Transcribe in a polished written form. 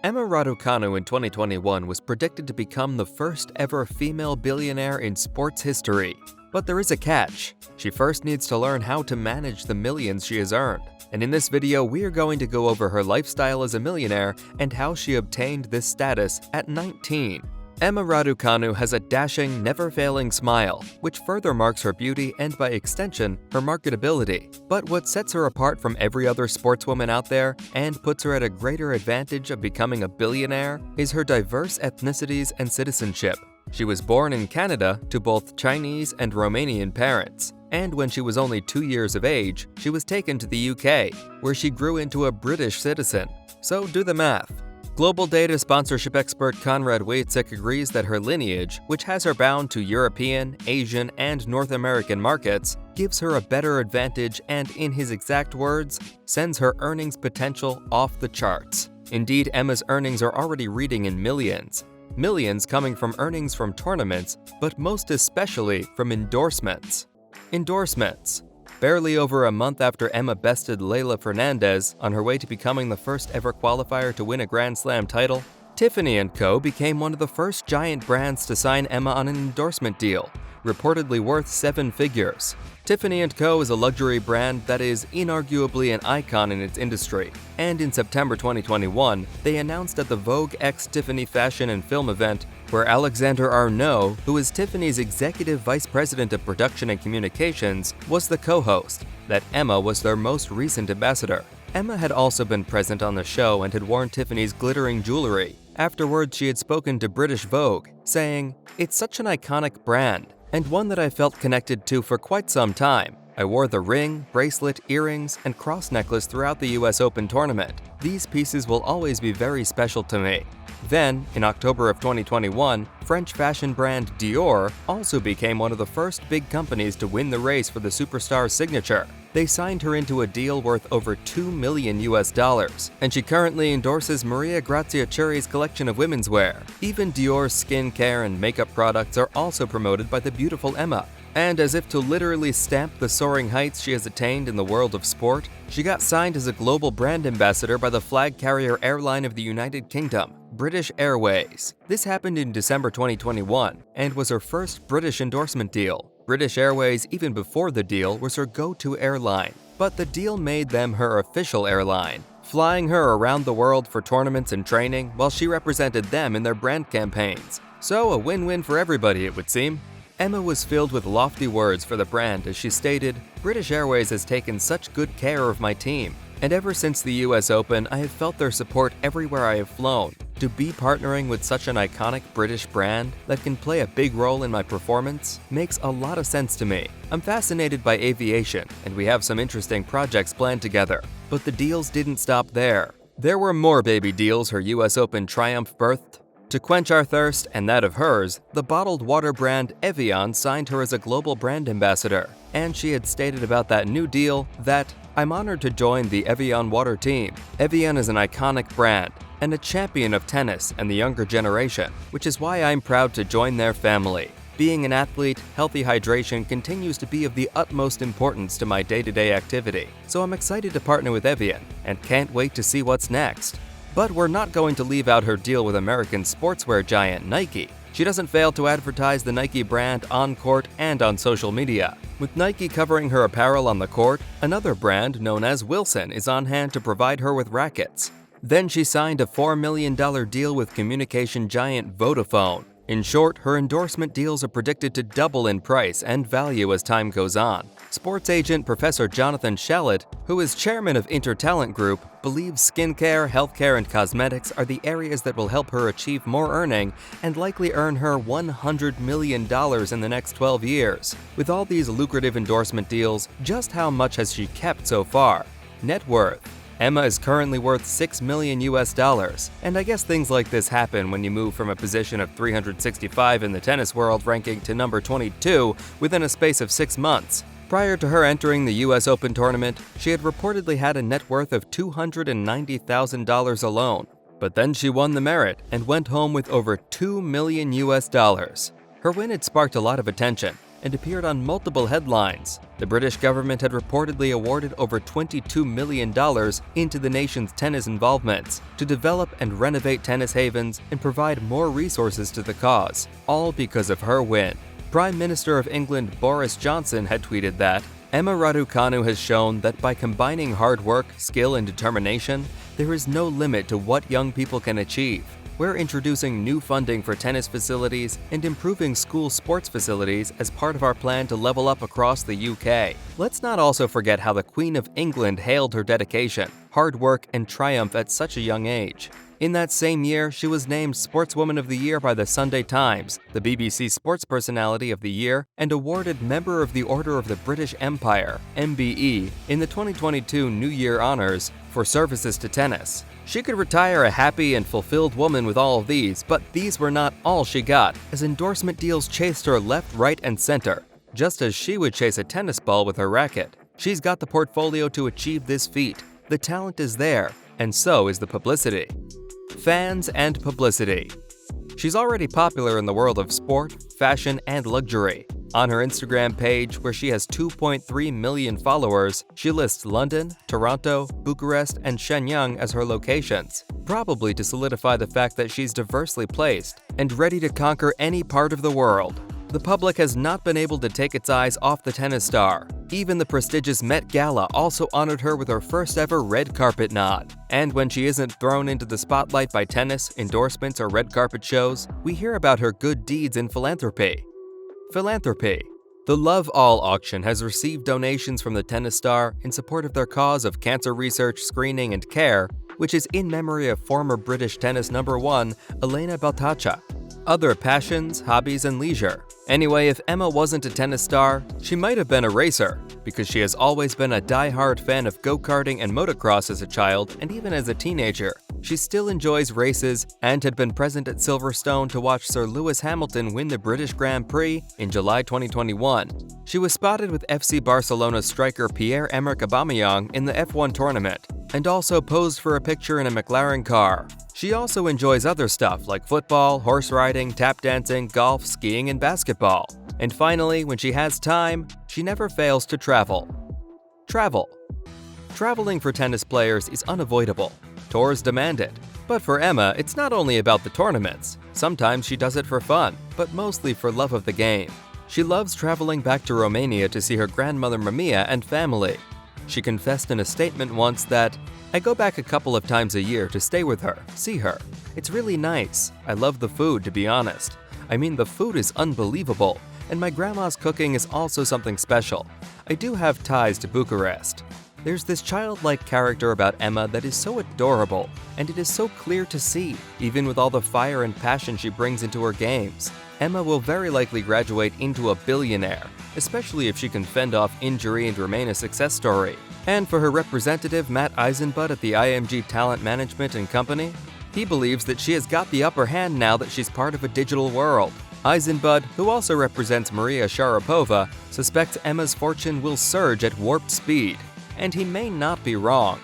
Emma Raducanu in 2021 was predicted to become the first ever female billionaire in sports history. But there is a catch. She first needs to learn how to manage the millions she has earned. And in this video, we are going to go over her lifestyle as a millionaire and how she obtained this status at 19. Emma Raducanu has a dashing, never-failing smile, which further marks her beauty and, by extension, her marketability. But what sets her apart from every other sportswoman out there and puts her at a greater advantage of becoming a billionaire is her diverse ethnicities and citizenship. She was born in Canada to both Chinese and Romanian parents. And when she was only 2 years of age, she was taken to the UK, where she grew into a British citizen. So do the math. Global data sponsorship expert Konrad Wojcik agrees that her lineage, which has her bound to European, Asian, and North American markets, gives her a better advantage and, in his exact words, sends her earnings potential off the charts. Indeed, Emma's earnings are already reading in millions. Millions coming from earnings from tournaments, but most especially from endorsements. Endorsements. Barely over a month after Emma bested Leylah Fernandez on her way to becoming the first ever qualifier to win a Grand Slam title, Tiffany & Co. became one of the first giant brands to sign Emma on an endorsement deal, reportedly worth 7 figures. Tiffany & Co. is a luxury brand that is inarguably an icon in its industry, and in September 2021, they announced at the Vogue x Tiffany Fashion and Film event, where Alexander Arnault, who is Tiffany's Executive Vice President of Production and Communications, was the co-host, that Emma was their most recent ambassador. Emma had also been present on the show and had worn Tiffany's glittering jewelry. Afterwards, she had spoken to British Vogue, saying, "It's such an iconic brand, and one that I felt connected to for quite some time. I wore the ring, bracelet, earrings, and cross necklace throughout the US Open tournament. These pieces will always be very special to me." Then, in October of 2021, French fashion brand Dior also became one of the first big companies to win the race for the superstar's signature. They signed her into a deal worth over $2 million, and she currently endorses Maria Grazia Chiuri's collection of women's wear. Even Dior's skincare and makeup products are also promoted by the beautiful Emma. And as if to literally stamp the soaring heights she has attained in the world of sport, she got signed as a global brand ambassador by the flag carrier airline of the United Kingdom, British Airways. This happened in December 2021 and was her first British endorsement deal. British Airways, even before the deal, was her go-to airline, but the deal made them her official airline, flying her around the world for tournaments and training while she represented them in their brand campaigns. So a win-win for everybody, it would seem. Emma was filled with lofty words for the brand as she stated, "British Airways has taken such good care of my team, and ever since the US Open, I have felt their support everywhere I have flown. To be partnering with such an iconic British brand that can play a big role in my performance makes a lot of sense to me. I'm fascinated by aviation, and we have some interesting projects planned together." But the deals didn't stop there. There were more baby deals her US Open triumph birthed. To quench our thirst and that of hers, the bottled water brand Evian signed her as a global brand ambassador. And she had stated about that new deal that, "I'm honored to join the Evian water team. Evian is an iconic brand and a champion of tennis and the younger generation, which is why I'm proud to join their family. Being an athlete, healthy hydration continues to be of the utmost importance to my day-to-day activity. So I'm excited to partner with Evian and can't wait to see what's next." But we're not going to leave out her deal with American sportswear giant Nike. She doesn't fail to advertise the Nike brand on court and on social media. With Nike covering her apparel on the court, another brand known as Wilson is on hand to provide her with rackets. Then she signed a $4 million deal with communication giant Vodafone. In short, her endorsement deals are predicted to double in price and value as time goes on. Sports agent Professor Jonathan Shalit, who is chairman of Intertalent Group, believes skincare, healthcare, and cosmetics are the areas that will help her achieve more earning and likely earn her $100 million in the next 12 years. With all these lucrative endorsement deals, just how much has she kept so far? Net worth. Emma is currently worth $6 million, and I guess things like this happen when you move from a position of 365 in the tennis world ranking to number 22 within a space of 6 months. Prior to her entering the US Open tournament, she had reportedly had a net worth of $290,000 alone. But then she won the merit and went home with over $2 million. Her win had sparked a lot of attention, and appeared on multiple headlines. The British government had reportedly awarded over $22 million into the nation's tennis involvements to develop and renovate tennis havens and provide more resources to the cause, all because of her win. Prime Minister of England Boris Johnson had tweeted that Emma Raducanu has shown that by combining hard work, skill, and determination, there is no limit to what young people can achieve. We're introducing new funding for tennis facilities and improving school sports facilities as part of our plan to level up across the UK. Let's not also forget how the Queen of England hailed her dedication, hard work, and triumph at such a young age. In that same year, she was named Sportswoman of the Year by the Sunday Times, the BBC Sports Personality of the Year, and awarded Member of the Order of the British Empire, MBE, in the 2022 New Year Honours for services to tennis. She could retire a happy and fulfilled woman with all of these, but these were not all she got, as endorsement deals chased her left, right, and center, just as she would chase a tennis ball with her racket. She's got the portfolio to achieve this feat. The talent is there, and so is the publicity. Fans and publicity. She's already popular in the world of sport, fashion, and luxury. On her Instagram page, where she has 2.3 million followers, she lists London, Toronto, Bucharest, and Shenyang as her locations, probably to solidify the fact that she's diversely placed and ready to conquer any part of the world. The public has not been able to take its eyes off the tennis star. Even the prestigious Met Gala also honored her with her first ever red carpet nod. And when she isn't thrown into the spotlight by tennis, endorsements, or red carpet shows, we hear about her good deeds in philanthropy. Philanthropy. The Love All auction has received donations from the tennis star in support of their cause of cancer research, screening, and care, which is in memory of former British tennis number 1, Elena Baltacha. Other passions, hobbies, and leisure. Anyway, if Emma wasn't a tennis star, she might have been a racer, because she has always been a die-hard fan of go-karting and motocross as a child and even as a teenager. She still enjoys races and had been present at Silverstone to watch Sir Lewis Hamilton win the British Grand Prix in July 2021. She was spotted with FC Barcelona's striker Pierre-Emerick Aubameyang in the F1 tournament, and also posed for a picture in a McLaren car. She also enjoys other stuff like football, horse riding, tap dancing, golf, skiing, and basketball. And finally, when she has time, she never fails to travel. Travel. Traveling for tennis players is unavoidable. Tours demand it. But for Emma, it's not only about the tournaments. Sometimes she does it for fun, but mostly for love of the game. She loves traveling back to Romania to see her grandmother Mamiya and family. She confessed in a statement once that, "I go back a couple of times a year to stay with her, see her. It's really nice. I love the food, to be honest. I mean, the food is unbelievable, and my grandma's cooking is also something special. I do have ties to Bucharest." There's this childlike character about Emma that is so adorable, and it is so clear to see, even with all the fire and passion she brings into her games. Emma will very likely graduate into a billionaire, especially if she can fend off injury and remain a success story. And for her representative Matt Eisenbud at the IMG Talent Management and Company, he believes that she has got the upper hand now that she's part of a digital world. Eisenbud, who also represents Maria Sharapova, suspects Emma's fortune will surge at warp speed. And he may not be wrong.